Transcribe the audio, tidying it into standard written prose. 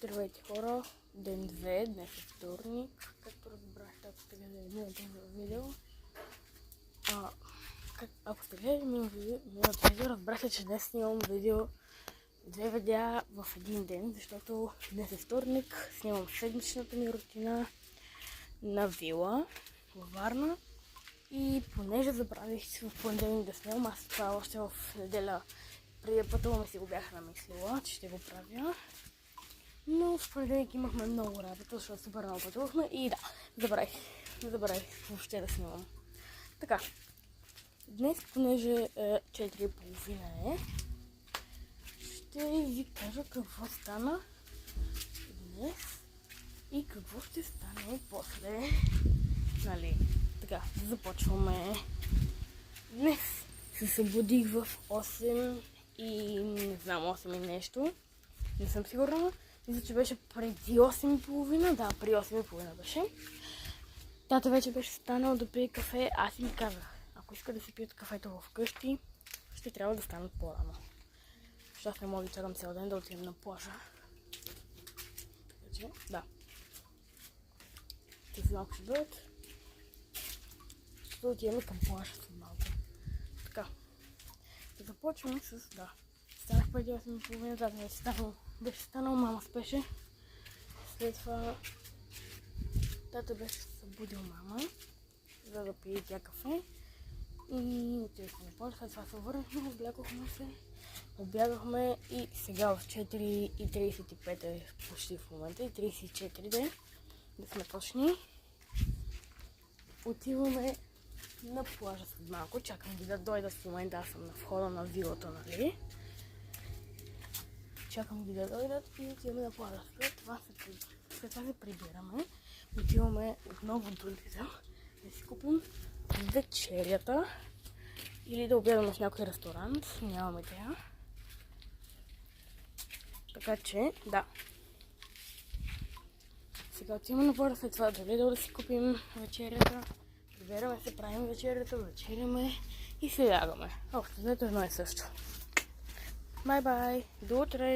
Здравейте хора, ден 2, днес е вторник, както разбрахте, ако сте гледали миналото видео. Ако сте гледали миналото видео, разбрахте, че днес снимам две видеа в един ден, защото днес е вторник, снимам седмичната ми рутина на вила във Варна. И понеже забравих в понеделник да снимам, аз това още в неделя преди да пътуваме си го бях намислила, че ще го правя. Но в понеделник имахме много работа, защото супер много пътувахме и да, забравих въобще да снимам. Така, днес, понеже 4:30 ще ви кажа какво стана днес и какво ще стане после. Нали, така, започваме. Днес се събудих в 8 и не знам, 8 и нещо. Не съм сигурна. Мисля, че беше преди 8:30. Да, при 8:30 беше. Тата вече беше станал да пие кафе. Аз им казах, ако иска да си пият кафето вкъщи, ще трябва да станат по-рано. Защото аз не мога да чакам цял ден да отидем на плажа. Така че, да. Те си малко ще бъдат. Ще отидем към плажа след малко. Така. Да започваме с, да. Станах преди 8:30, да, беше станал, мама спеше. След това тата беше събудил мама, за да пие тя кафе. И отидохме на плажа, след това се върнахме, облякохме се, обядахме и сега в 4:35 е почти в момента, и 34 ден, да сме точни. Отиваме на плажа след малко, чакам ги да дойдат в момента, аз съм на входа на вилата, нали? Чакам ги да дойдат и отиваме на плажа. След това се прибираме. Отиваме отново до Lidl да си купим вечерята или да обядаме в някой ресторант. Нямаме идея. Така че, да. Сега отиваме на плажа, след това до Lidl да си купим вечерята. Прибираме се, правим вечерята, вечеряме и се лягаме. Общо, взето едно и също. Бай-бай! До утре!